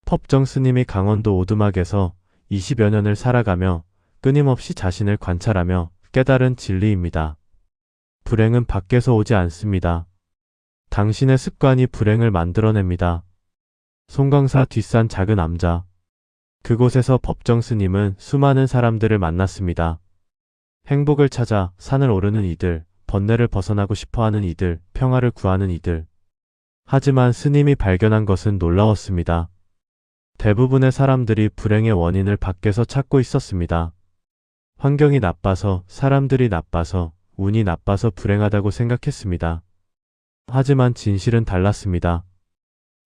법정 스님이 강원도 오두막에서 20여 년을 살아가며 끊임없이 자신을 관찰하며 깨달은 진리입니다. 불행은 밖에서 오지 않습니다. 당신의 습관이 불행을 만들어냅니다. 송강사 뒷산 작은 암자. 그곳에서 법정 스님은 수많은 사람들을 만났습니다. 행복을 찾아 산을 오르는 이들, 번뇌를 벗어나고 싶어하는 이들, 평화를 구하는 이들. 하지만 스님이 발견한 것은 놀라웠습니다. 대부분의 사람들이 불행의 원인을 밖에서 찾고 있었습니다. 환경이 나빠서, 사람들이 나빠서, 운이 나빠서 불행하다고 생각했습니다. 하지만 진실은 달랐습니다.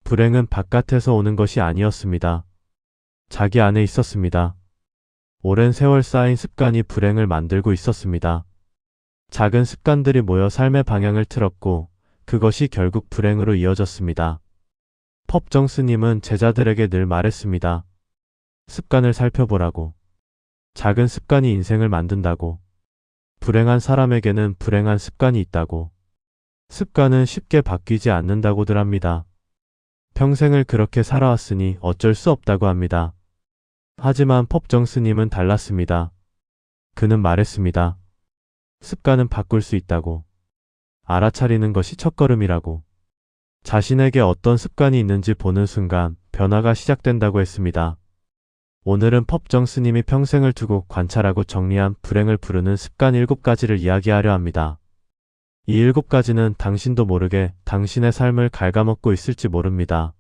불행은 바깥에서 오는 것이 아니었습니다. 자기 안에 있었습니다. 오랜 세월 쌓인 습관이 불행을 만들고 있었습니다. 작은 습관들이 모여 삶의 방향을 틀었고 그것이 결국 불행으로 이어졌습니다. 법정 스님은 제자들에게 늘 말했습니다. 습관을 살펴보라고. 작은 습관이 인생을 만든다고. 불행한 사람에게는 불행한 습관이 있다고. 습관은 쉽게 바뀌지 않는다고들 합니다. 평생을 그렇게 살아왔으니 어쩔 수 없다고 합니다. 하지만 법정 스님은 달랐습니다. 그는 말했습니다. 습관은 바꿀 수 있다고. 알아차리는 것이 첫걸음이라고. 자신에게 어떤 습관이 있는지 보는 순간 변화가 시작된다고 했습니다. 오늘은 법정 스님이 평생을 두고 관찰하고 정리한 불행을 부르는 습관 7가지를 이야기하려 합니다. 이 7가지는 당신도 모르게 당신의 삶을 갉아먹고 있을지 모릅니다.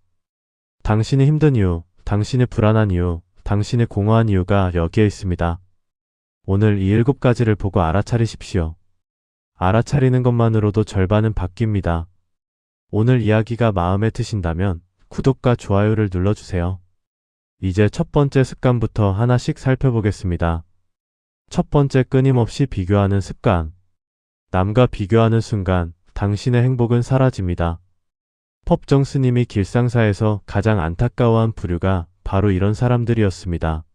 당신이 힘든 이유, 당신이 불안한 이유, 당신이 공허한 이유가 여기에 있습니다. 오늘 이 7가지를 보고 알아차리십시오. 알아차리는 것만으로도 절반은 바뀝니다. 오늘 이야기가 마음에 드신다면 구독과 좋아요를 눌러주세요. 이제 첫 번째 습관부터 하나씩 살펴보겠습니다. 첫 번째, 끊임없이 비교하는 습관. 남과 비교하는 순간 당신의 행복은 사라집니다. 법정 스님이 길상사에서 가장 안타까워한 부류가 바로 이런 사람들이었습니다.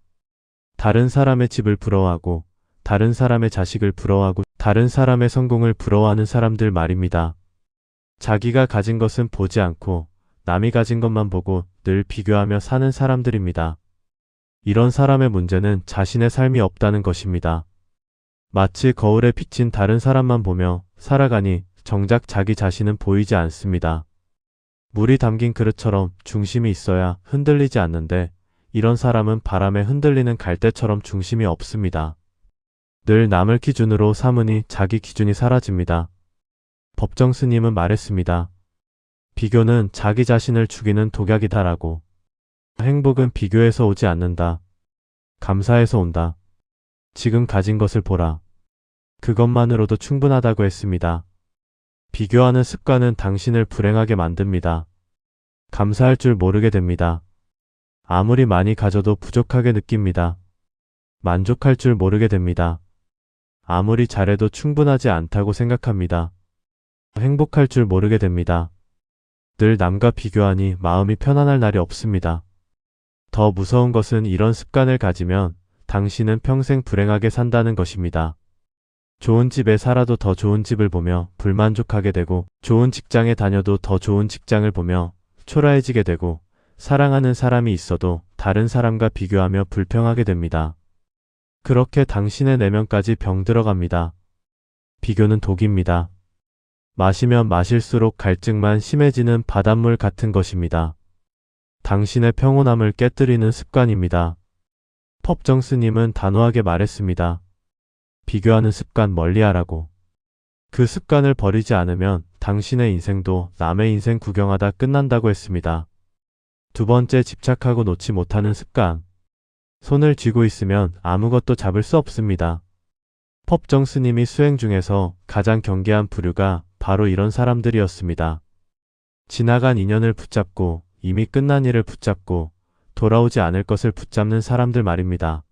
다른 사람의 집을 부러워하고, 다른 사람의 자식을 부러워하고, 다른 사람의 성공을 부러워하는 사람들 말입니다. 자기가 가진 것은 보지 않고 남이 가진 것만 보고 늘 비교하며 사는 사람들입니다. 이런 사람의 문제는 자신의 삶이 없다는 것입니다. 마치 거울에 비친 다른 사람만 보며 살아가니 정작 자기 자신은 보이지 않습니다. 물이 담긴 그릇처럼 중심이 있어야 흔들리지 않는데 이런 사람은 바람에 흔들리는 갈대처럼 중심이 없습니다. 늘 남을 기준으로 삼으니 자기 기준이 사라집니다. 법정 스님은 말했습니다. 비교는 자기 자신을 죽이는 독약이다라고. 행복은 비교에서 오지 않는다. 감사해서 온다. 지금 가진 것을 보라. 그것만으로도 충분하다고 했습니다. 비교하는 습관은 당신을 불행하게 만듭니다. 감사할 줄 모르게 됩니다. 아무리 많이 가져도 부족하게 느낍니다. 만족할 줄 모르게 됩니다. 아무리 잘해도 충분하지 않다고 생각합니다. 행복할 줄 모르게 됩니다. 늘 남과 비교하니 마음이 편안할 날이 없습니다. 더 무서운 것은 이런 습관을 가지면 당신은 평생 불행하게 산다는 것입니다. 좋은 집에 살아도 더 좋은 집을 보며 불만족하게 되고, 좋은 직장에 다녀도 더 좋은 직장을 보며 초라해지게 되고, 사랑하는 사람이 있어도 다른 사람과 비교하며 불평하게 됩니다. 그렇게 당신의 내면까지 병들어갑니다. 비교는 독입니다. 마시면 마실수록 갈증만 심해지는 바닷물 같은 것입니다. 당신의 평온함을 깨뜨리는 습관입니다. 법정 스님은 단호하게 말했습니다. 비교하는 습관 멀리하라고. 그 습관을 버리지 않으면 당신의 인생도 남의 인생 구경하다 끝난다고 했습니다. 두 번째, 집착하고 놓지 못하는 습관. 손을 쥐고 있으면 아무것도 잡을 수 없습니다. 법정 스님이 수행 중에서 가장 경계한 부류가 바로 이런 사람들이었습니다. 지나간 인연을 붙잡고, 이미 끝난 일을 붙잡고, 돌아오지 않을 것을 붙잡는 사람들 말입니다.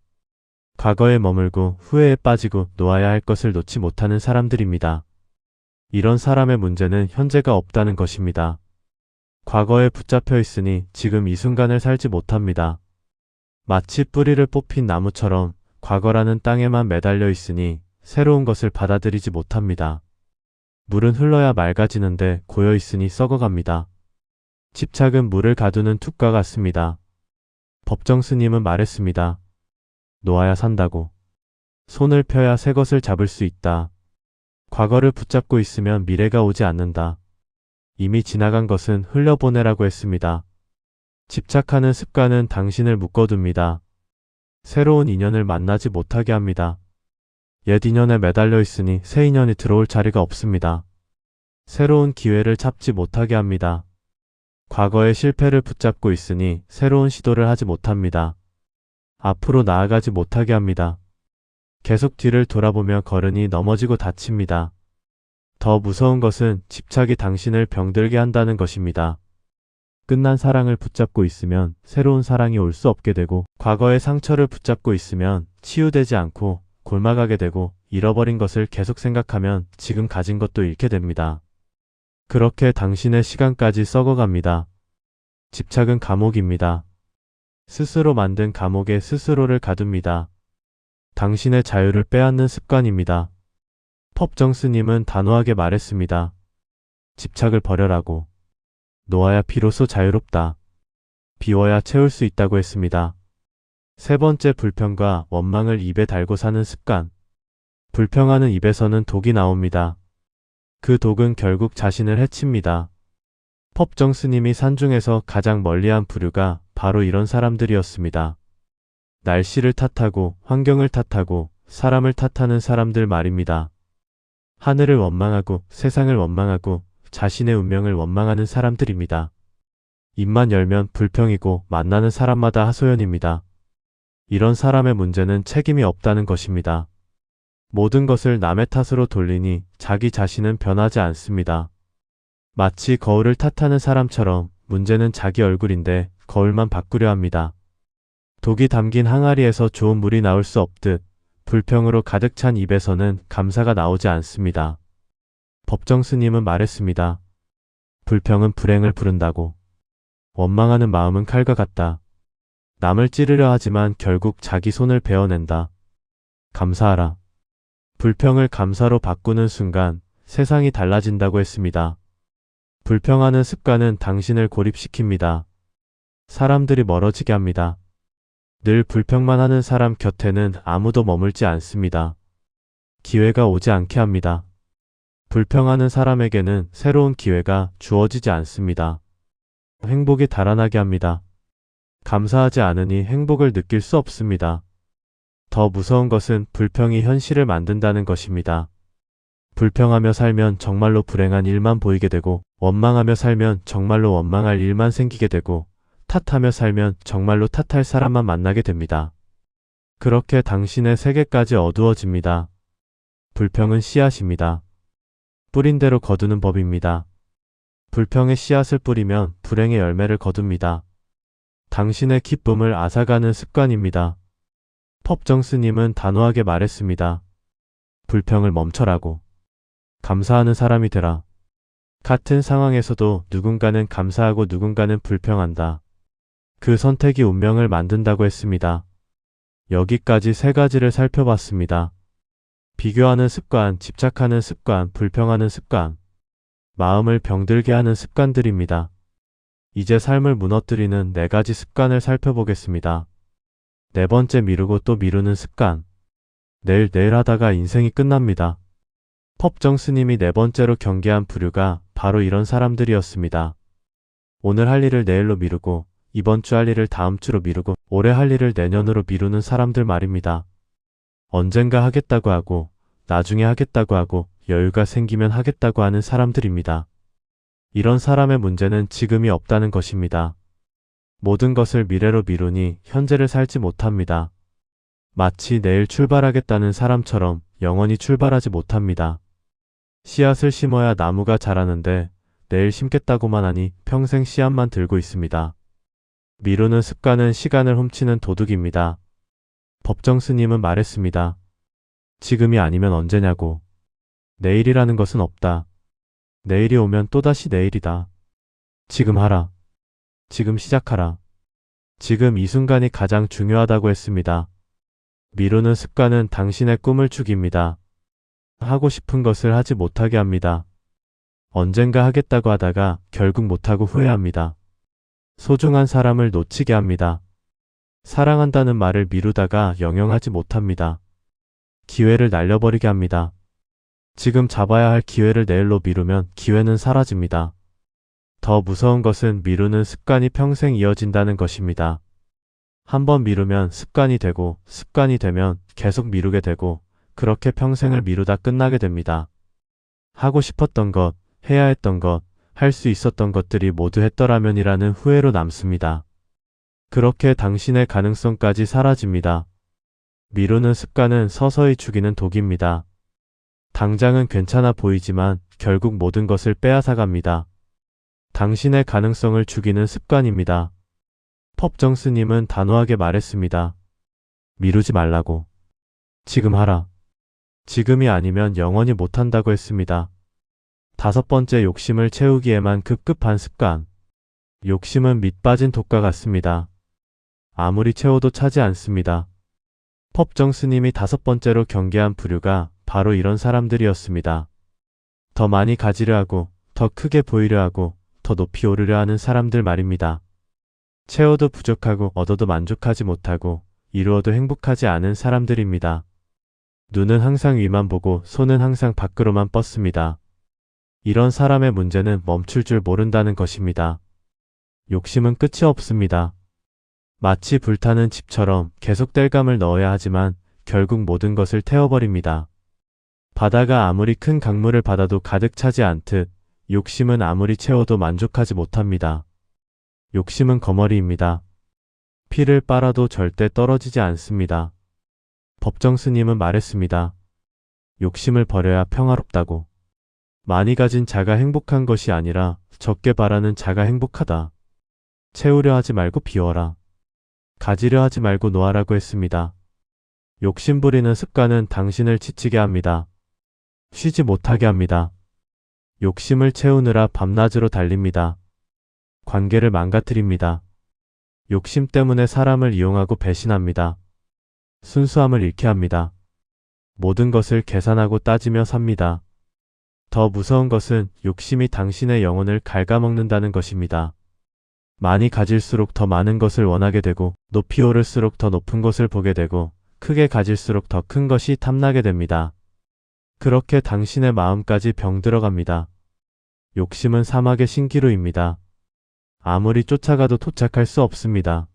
과거에 머물고 후회에 빠지고 놓아야 할 것을 놓지 못하는 사람들입니다. 이런 사람의 문제는 현재가 없다는 것입니다. 과거에 붙잡혀 있으니 지금 이 순간을 살지 못합니다. 마치 뿌리를 뽑힌 나무처럼 과거라는 땅에만 매달려 있으니 새로운 것을 받아들이지 못합니다. 물은 흘러야 맑아지는데 고여 있으니 썩어갑니다. 집착은 물을 가두는 툭과 같습니다. 법정 스님은 말했습니다. 놓아야 산다고. 손을 펴야 새 것을 잡을 수 있다. 과거를 붙잡고 있으면 미래가 오지 않는다. 이미 지나간 것은 흘려보내라고 했습니다. 집착하는 습관은 당신을 묶어둡니다. 새로운 인연을 만나지 못하게 합니다. 옛 인연에 매달려 있으니 새 인연이 들어올 자리가 없습니다. 새로운 기회를 잡지 못하게 합니다. 과거의 실패를 붙잡고 있으니 새로운 시도를 하지 못합니다. 앞으로 나아가지 못하게 합니다. 계속 뒤를 돌아보며 걸으니 넘어지고 다칩니다. 더 무서운 것은 집착이 당신을 병들게 한다는 것입니다. 끝난 사랑을 붙잡고 있으면 새로운 사랑이 올 수 없게 되고, 과거의 상처를 붙잡고 있으면 치유되지 않고 골마가게 되고, 잃어버린 것을 계속 생각하면 지금 가진 것도 잃게 됩니다. 그렇게 당신의 시간까지 썩어갑니다. 집착은 감옥입니다. 스스로 만든 감옥에 스스로를 가둡니다. 당신의 자유를 빼앗는 습관입니다. 법정 스님은 단호하게 말했습니다. 집착을 버려라고. 놓아야 비로소 자유롭다. 비워야 채울 수 있다고 했습니다. 세 번째, 불평과 원망을 입에 달고 사는 습관. 불평하는 입에서는 독이 나옵니다. 그 독은 결국 자신을 해칩니다. 법정 스님이 산중에서 가장 멀리한 부류가 바로 이런 사람들이었습니다. 날씨를 탓하고 환경을 탓하고 사람을 탓하는 사람들 말입니다. 하늘을 원망하고 세상을 원망하고 자신의 운명을 원망하는 사람들입니다. 입만 열면 불평이고 만나는 사람마다 하소연입니다. 이런 사람의 문제는 책임이 없다는 것입니다. 모든 것을 남의 탓으로 돌리니 자기 자신은 변하지 않습니다. 마치 거울을 탓하는 사람처럼 문제는 자기 얼굴인데 거울만 바꾸려 합니다. 독이 담긴 항아리에서 좋은 물이 나올 수 없듯 불평으로 가득 찬 입에서는 감사가 나오지 않습니다. 법정 스님은 말했습니다. 불평은 불행을 부른다고. 원망하는 마음은 칼과 같다. 남을 찌르려 하지만 결국 자기 손을 베어낸다. 감사하라. 불평을 감사로 바꾸는 순간 세상이 달라진다고 했습니다. 불평하는 습관은 당신을 고립시킵니다. 사람들이 멀어지게 합니다. 늘 불평만 하는 사람 곁에는 아무도 머물지 않습니다. 기회가 오지 않게 합니다. 불평하는 사람에게는 새로운 기회가 주어지지 않습니다. 행복이 달아나게 합니다. 감사하지 않으니 행복을 느낄 수 없습니다. 더 무서운 것은 불평이 현실을 만든다는 것입니다. 불평하며 살면 정말로 불행한 일만 보이게 되고, 원망하며 살면 정말로 원망할 일만 생기게 되고, 탓하며 살면 정말로 탓할 사람만 만나게 됩니다. 그렇게 당신의 세계까지 어두워집니다. 불평은 씨앗입니다. 뿌린 대로 거두는 법입니다. 불평의 씨앗을 뿌리면 불행의 열매를 거둡니다. 당신의 기쁨을 앗아가는 습관입니다. 법정 스님은 단호하게 말했습니다. 불평을 멈춰라고. 감사하는 사람이 되라. 같은 상황에서도 누군가는 감사하고 누군가는 불평한다. 그 선택이 운명을 만든다고 했습니다. 여기까지 세 가지를 살펴봤습니다. 비교하는 습관, 집착하는 습관, 불평하는 습관. 마음을 병들게 하는 습관들입니다. 이제 삶을 무너뜨리는 네 가지 습관을 살펴보겠습니다. 네 번째, 미루고 또 미루는 습관. 내일 하다가 인생이 끝납니다. 법정 스님이 네 번째로 경계한 부류가 바로 이런 사람들이었습니다. 오늘 할 일을 내일로 미루고, 이번 주 할 일을 다음 주로 미루고, 올해 할 일을 내년으로 미루는 사람들 말입니다. 언젠가 하겠다고 하고, 나중에 하겠다고 하고, 여유가 생기면 하겠다고 하는 사람들입니다. 이런 사람의 문제는 지금이 없다는 것입니다. 모든 것을 미래로 미루니 현재를 살지 못합니다. 마치 내일 출발하겠다는 사람처럼 영원히 출발하지 못합니다. 씨앗을 심어야 나무가 자라는데 내일 심겠다고만 하니 평생 씨앗만 들고 있습니다. 미루는 습관은 시간을 훔치는 도둑입니다. 법정 스님은 말했습니다. 지금이 아니면 언제냐고. 내일이라는 것은 없다. 내일이 오면 또다시 내일이다. 지금 하라. 지금 시작하라. 지금 이 순간이 가장 중요하다고 했습니다. 미루는 습관은 당신의 꿈을 죽입니다. 하고 싶은 것을 하지 못하게 합니다. 언젠가 하겠다고 하다가 결국 못하고 후회합니다. 소중한 사람을 놓치게 합니다. 사랑한다는 말을 미루다가 영영하지 못합니다. 기회를 날려버리게 합니다. 지금 잡아야 할 기회를 내일로 미루면 기회는 사라집니다. 더 무서운 것은 미루는 습관이 평생 이어진다는 것입니다. 한번 미루면 습관이 되고 습관이 되면 계속 미루게 되고 그렇게 평생을 미루다 끝나게 됩니다. 하고 싶었던 것, 해야 했던 것, 할 수 있었던 것들이 모두 했더라면이라는 후회로 남습니다. 그렇게 당신의 가능성까지 사라집니다. 미루는 습관은 서서히 죽이는 독입니다. 당장은 괜찮아 보이지만 결국 모든 것을 빼앗아갑니다. 당신의 가능성을 죽이는 습관입니다. 펍정 스님은 단호하게 말했습니다. 미루지 말라고. 지금 하라. 지금이 아니면 영원히 못한다고 했습니다. 5번째, 욕심을 채우기에만 급급한 습관. 욕심은 밑 빠진 독과 같습니다. 아무리 채워도 차지 않습니다. 펍정 스님이 5번째로 경계한 부류가 바로 이런 사람들이었습니다. 더 많이 가지려 하고, 더 크게 보이려 하고, 더 높이 오르려 하는 사람들 말입니다. 채워도 부족하고 얻어도 만족하지 못하고 이루어도 행복하지 않은 사람들입니다. 눈은 항상 위만 보고 손은 항상 밖으로만 뻗습니다. 이런 사람의 문제는 멈출 줄 모른다는 것입니다. 욕심은 끝이 없습니다. 마치 불타는 집처럼 계속 땔감을 넣어야 하지만 결국 모든 것을 태워버립니다. 바다가 아무리 큰 강물을 받아도 가득 차지 않듯 욕심은 아무리 채워도 만족하지 못합니다. 욕심은 거머리입니다. 피를 빨아도 절대 떨어지지 않습니다. 법정 스님은 말했습니다. 욕심을 버려야 평화롭다고. 많이 가진 자가 행복한 것이 아니라 적게 바라는 자가 행복하다. 채우려 하지 말고 비워라. 가지려 하지 말고 놓아라고 했습니다. 욕심 부리는 습관은 당신을 지치게 합니다. 쉬지 못하게 합니다. 욕심을 채우느라 밤낮으로 달립니다. 관계를 망가뜨립니다. 욕심 때문에 사람을 이용하고 배신합니다. 순수함을 잃게 합니다. 모든 것을 계산하고 따지며 삽니다. 더 무서운 것은 욕심이 당신의 영혼을 갉아먹는다는 것입니다. 많이 가질수록 더 많은 것을 원하게 되고 높이 오를수록 더 높은 것을 보게 되고 크게 가질수록 더 큰 것이 탐나게 됩니다. 그렇게 당신의 마음까지 병들어갑니다. 욕심은 사막의 신기루입니다. 아무리 쫓아가도 도착할 수 없습니다.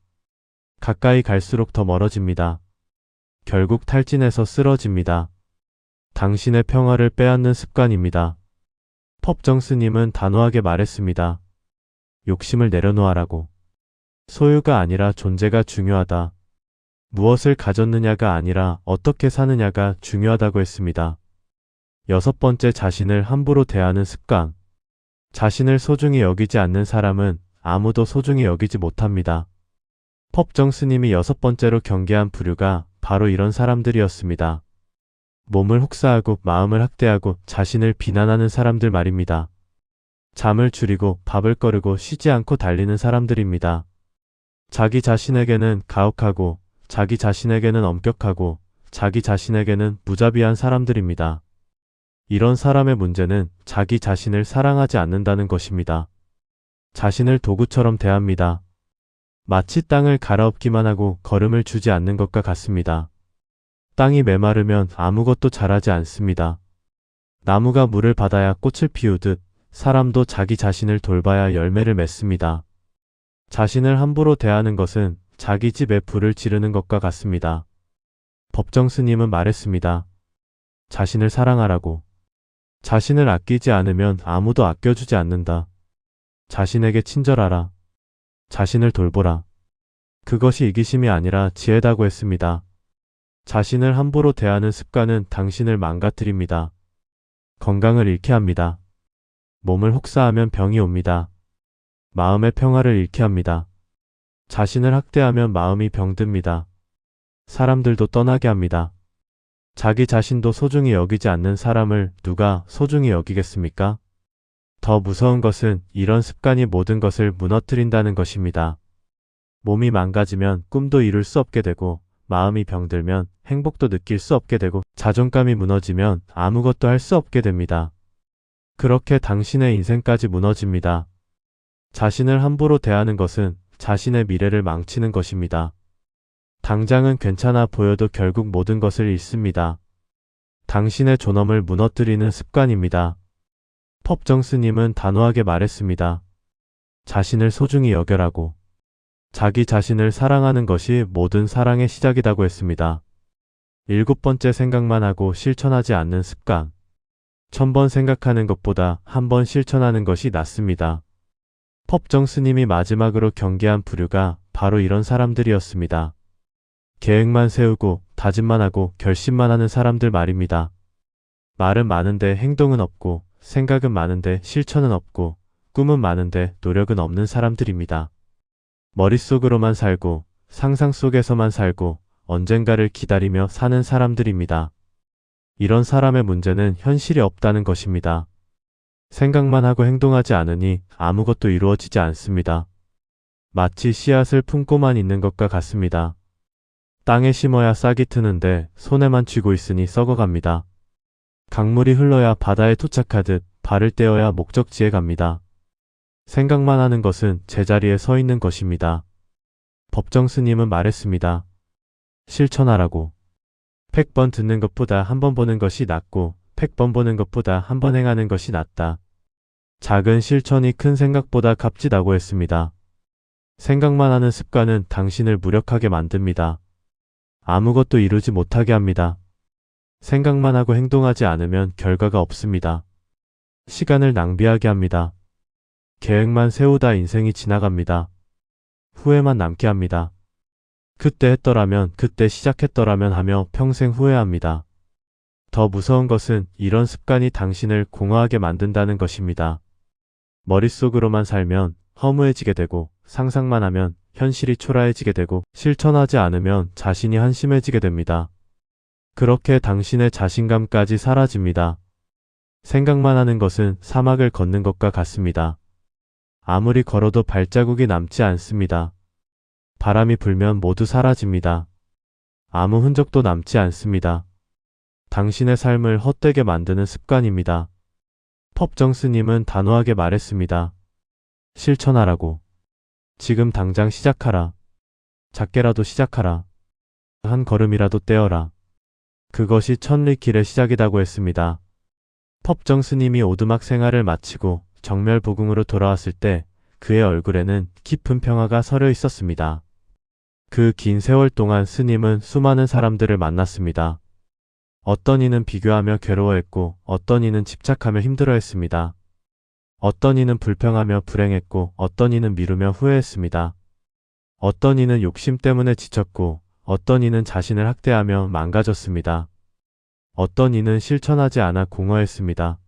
가까이 갈수록 더 멀어집니다. 결국 탈진해서 쓰러집니다. 당신의 평화를 빼앗는 습관입니다. 펍정 스님은 단호하게 말했습니다. 욕심을 내려놓아라고. 소유가 아니라 존재가 중요하다. 무엇을 가졌느냐가 아니라 어떻게 사느냐가 중요하다고 했습니다. 6번째, 자신을 함부로 대하는 습관. 자신을 소중히 여기지 않는 사람은 아무도 소중히 여기지 못합니다. 펍정 스님이 6번째로 경계한 부류가 바로 이런 사람들이었습니다. 몸을 혹사하고 마음을 학대하고 자신을 비난하는 사람들 말입니다. 잠을 줄이고 밥을 거르고 쉬지 않고 달리는 사람들입니다. 자기 자신에게는 가혹하고 자기 자신에게는 엄격하고 자기 자신에게는 무자비한 사람들입니다. 이런 사람의 문제는 자기 자신을 사랑하지 않는다는 것입니다. 자신을 도구처럼 대합니다. 마치 땅을 갈아엎기만 하고 걸음을 주지 않는 것과 같습니다. 땅이 메마르면 아무것도 자라지 않습니다. 나무가 물을 받아야 꽃을 피우듯 사람도 자기 자신을 돌봐야 열매를 맺습니다. 자신을 함부로 대하는 것은 자기 집에 불을 지르는 것과 같습니다. 법정 스님은 말했습니다. 자신을 사랑하라고. 자신을 아끼지 않으면 아무도 아껴주지 않는다. 자신에게 친절하라. 자신을 돌보라. 그것이 이기심이 아니라 지혜다고 했습니다. 자신을 함부로 대하는 습관은 당신을 망가뜨립니다. 건강을 잃게 합니다. 몸을 혹사하면 병이 옵니다. 마음의 평화를 잃게 합니다. 자신을 학대하면 마음이 병듭니다. 사람들도 떠나게 합니다. 자기 자신도 소중히 여기지 않는 사람을 누가 소중히 여기겠습니까? 더 무서운 것은 이런 습관이 모든 것을 무너뜨린다는 것입니다. 몸이 망가지면 꿈도 이룰 수 없게 되고 마음이 병들면 행복도 느낄 수 없게 되고 자존감이 무너지면 아무것도 할 수 없게 됩니다. 그렇게 당신의 인생까지 무너집니다. 자신을 함부로 대하는 것은 자신의 미래를 망치는 것입니다. 당장은 괜찮아 보여도 결국 모든 것을 잃습니다. 당신의 존엄을 무너뜨리는 습관입니다. 법정 스님은 단호하게 말했습니다. 자신을 소중히 여겨라고. 자기 자신을 사랑하는 것이 모든 사랑의 시작이라고 했습니다. 7번째, 생각만 하고 실천하지 않는 습관. 1000번 생각하는 것보다 한 번 실천하는 것이 낫습니다. 법정 스님이 마지막으로 경계한 부류가 바로 이런 사람들이었습니다. 계획만 세우고 다짐만 하고 결심만 하는 사람들 말입니다. 말은 많은데 행동은 없고, 생각은 많은데 실천은 없고, 꿈은 많은데 노력은 없는 사람들입니다. 머릿속으로만 살고 상상 속에서만 살고 언젠가를 기다리며 사는 사람들입니다. 이런 사람의 문제는 현실이 없다는 것입니다. 생각만 하고 행동하지 않으니 아무것도 이루어지지 않습니다. 마치 씨앗을 품고만 있는 것과 같습니다. 땅에 심어야 싹이 트는데 손에만 쥐고 있으니 썩어갑니다. 강물이 흘러야 바다에 도착하듯 발을 떼어야 목적지에 갑니다. 생각만 하는 것은 제자리에 서 있는 것입니다. 법정 스님은 말했습니다. 실천하라고. 100번 듣는 것보다 한 번 보는 것이 낫고 100번 보는 것보다 한 번 행하는 것이 낫다. 작은 실천이 큰 생각보다 값지다고 했습니다. 생각만 하는 습관은 당신을 무력하게 만듭니다. 아무것도 이루지 못하게 합니다. 생각만 하고 행동하지 않으면 결과가 없습니다. 시간을 낭비하게 합니다. 계획만 세우다 인생이 지나갑니다. 후회만 남게 합니다. 그때 했더라면, 그때 시작했더라면 하며 평생 후회합니다. 더 무서운 것은 이런 습관이 당신을 공허하게 만든다는 것입니다. 머릿속으로만 살면 허무해지게 되고, 상상만 하면 현실이 초라해지게 되고, 실천하지 않으면 자신이 한심해지게 됩니다. 그렇게 당신의 자신감까지 사라집니다. 생각만 하는 것은 사막을 걷는 것과 같습니다. 아무리 걸어도 발자국이 남지 않습니다. 바람이 불면 모두 사라집니다. 아무 흔적도 남지 않습니다. 당신의 삶을 헛되게 만드는 습관입니다. 법정 스님은 단호하게 말했습니다. 실천하라고. 지금 당장 시작하라. 작게라도 시작하라. 한 걸음이라도 떼어라. 그것이 천리길의 시작이라고 했습니다. 법정 스님이 오두막 생활을 마치고 정멸보궁으로 돌아왔을 때 그의 얼굴에는 깊은 평화가 서려 있었습니다. 그 긴 세월 동안 스님은 수많은 사람들을 만났습니다. 어떤 이는 비교하며 괴로워했고 어떤 이는 집착하며 힘들어했습니다. 어떤 이는 불평하며 불행했고 어떤 이는 미루며 후회했습니다. 어떤 이는 욕심 때문에 지쳤고 어떤 이는 자신을 학대하며 망가졌습니다. 어떤 이는 실천하지 않아 공허했습니다.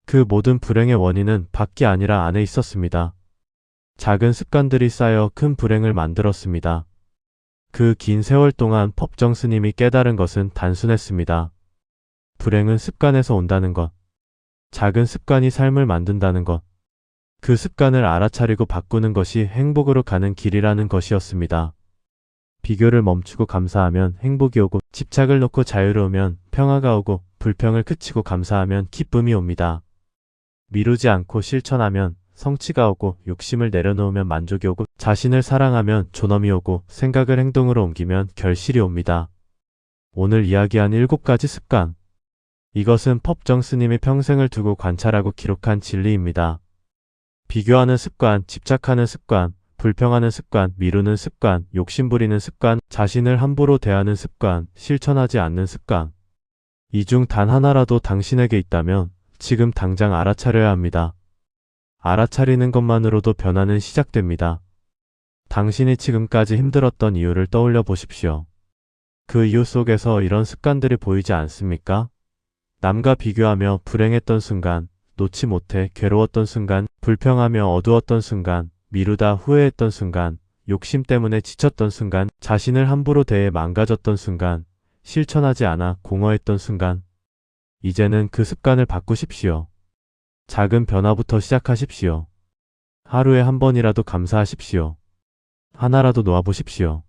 그 모든 불행의 원인은 밖이 아니라 안에 있었습니다. 작은 습관들이 쌓여 큰 불행을 만들었습니다. 그 긴 세월 동안 법정 스님이 깨달은 것은 단순했습니다. 불행은 습관에서 온다는 것. 작은 습관이 삶을 만든다는 것. 그 습관을 알아차리고 바꾸는 것이 행복으로 가는 길이라는 것이었습니다. 비교를 멈추고 감사하면 행복이 오고, 집착을 놓고 자유로우면 평화가 오고, 불평을 그치고 감사하면 기쁨이 옵니다. 미루지 않고 실천하면 성취가 오고, 욕심을 내려놓으면 만족이 오고, 자신을 사랑하면 존엄이 오고, 생각을 행동으로 옮기면 결실이 옵니다. 오늘 이야기한 7가지 습관. 이것은 법정 스님이 평생을 두고 관찰하고 기록한 진리입니다. 비교하는 습관, 집착하는 습관, 불평하는 습관, 미루는 습관, 욕심부리는 습관, 자신을 함부로 대하는 습관, 실천하지 않는 습관. 이 중 단 하나라도 당신에게 있다면 지금 당장 알아차려야 합니다. 알아차리는 것만으로도 변화는 시작됩니다. 당신이 지금까지 힘들었던 이유를 떠올려 보십시오. 그 이유 속에서 이런 습관들이 보이지 않습니까? 남과 비교하며 불행했던 순간, 놓지 못해 괴로웠던 순간, 불평하며 어두웠던 순간, 미루다 후회했던 순간, 욕심 때문에 지쳤던 순간, 자신을 함부로 대해 망가졌던 순간, 실천하지 않아 공허했던 순간. 이제는 그 습관을 바꾸십시오. 작은 변화부터 시작하십시오. 하루에 한 번이라도 감사하십시오. 하나라도 놓아보십시오.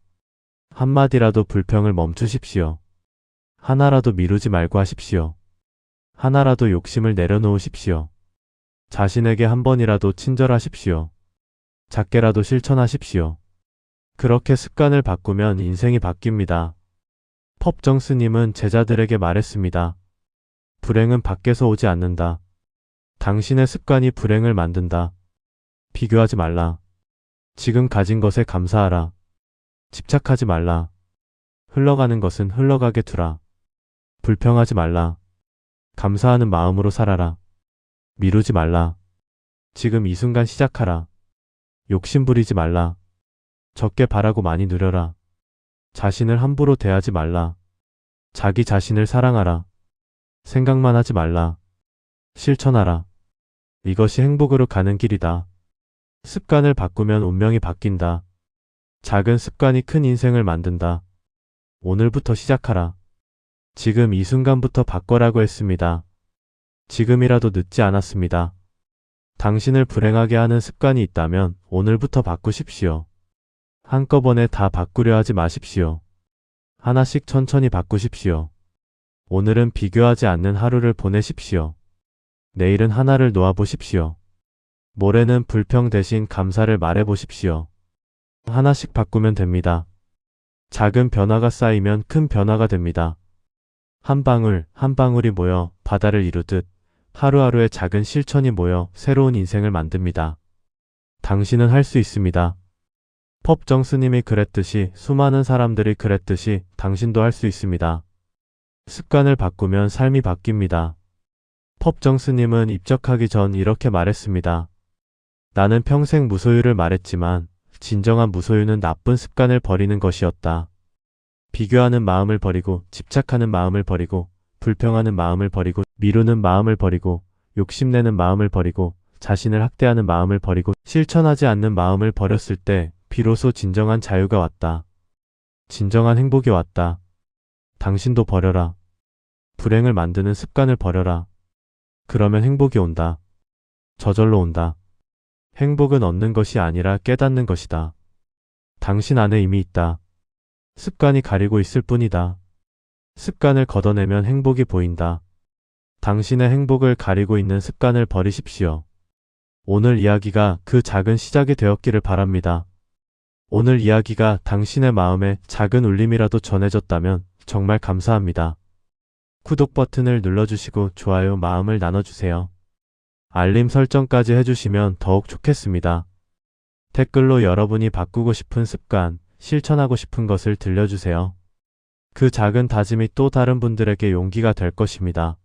한마디라도 불평을 멈추십시오. 하나라도 미루지 말고 하십시오. 하나라도 욕심을 내려놓으십시오. 자신에게 한 번이라도 친절하십시오. 작게라도 실천하십시오. 그렇게 습관을 바꾸면 인생이 바뀝니다. 펍정 스님은 제자들에게 말했습니다. 불행은 밖에서 오지 않는다. 당신의 습관이 불행을 만든다. 비교하지 말라. 지금 가진 것에 감사하라. 집착하지 말라. 흘러가는 것은 흘러가게 두라. 불평하지 말라. 감사하는 마음으로 살아라. 미루지 말라. 지금 이 순간 시작하라. 욕심 부리지 말라. 적게 바라고 많이 누려라. 자신을 함부로 대하지 말라. 자기 자신을 사랑하라. 생각만 하지 말라. 실천하라. 이것이 행복으로 가는 길이다. 습관을 바꾸면 운명이 바뀐다. 작은 습관이 큰 인생을 만든다. 오늘부터 시작하라. 지금 이 순간부터 바꿔라고 했습니다. 지금이라도 늦지 않았습니다. 당신을 불행하게 하는 습관이 있다면 오늘부터 바꾸십시오. 한꺼번에 다 바꾸려 하지 마십시오. 하나씩 천천히 바꾸십시오. 오늘은 비교하지 않는 하루를 보내십시오. 내일은 하나를 놓아보십시오. 모레는 불평 대신 감사를 말해보십시오. 하나씩 바꾸면 됩니다. 작은 변화가 쌓이면 큰 변화가 됩니다. 한 방울 한 방울이 모여 바다를 이루듯 하루하루의 작은 실천이 모여 새로운 인생을 만듭니다. 당신은 할 수 있습니다. 펍정 스님이 그랬듯이 수많은 사람들이 그랬듯이 당신도 할 수 있습니다. 습관을 바꾸면 삶이 바뀝니다. 펍정 스님은 입적하기 전 이렇게 말했습니다. 나는 평생 무소유를 말했지만 진정한 무소유는 나쁜 습관을 버리는 것이었다. 비교하는 마음을 버리고 집착하는 마음을 버리고 불평하는 마음을 버리고 미루는 마음을 버리고 욕심내는 마음을 버리고 자신을 학대하는 마음을 버리고 실천하지 않는 마음을 버렸을 때 비로소 진정한 자유가 왔다. 진정한 행복이 왔다. 당신도 버려라. 불행을 만드는 습관을 버려라. 그러면 행복이 온다. 저절로 온다. 행복은 얻는 것이 아니라 깨닫는 것이다. 당신 안에 이미 있다. 습관이 가리고 있을 뿐이다. 습관을 걷어내면 행복이 보인다. 당신의 행복을 가리고 있는 습관을 버리십시오. 오늘 이야기가 그 작은 시작이 되었기를 바랍니다. 오늘 이야기가 당신의 마음에 작은 울림이라도 전해졌다면 정말 감사합니다. 구독 버튼을 눌러주시고 좋아요 마음을 나눠주세요. 알림 설정까지 해주시면 더욱 좋겠습니다. 댓글로 여러분이 바꾸고 싶은 습관, 실천하고 싶은 것을 들려주세요. 그 작은 다짐이 또 다른 분들에게 용기가 될 것입니다.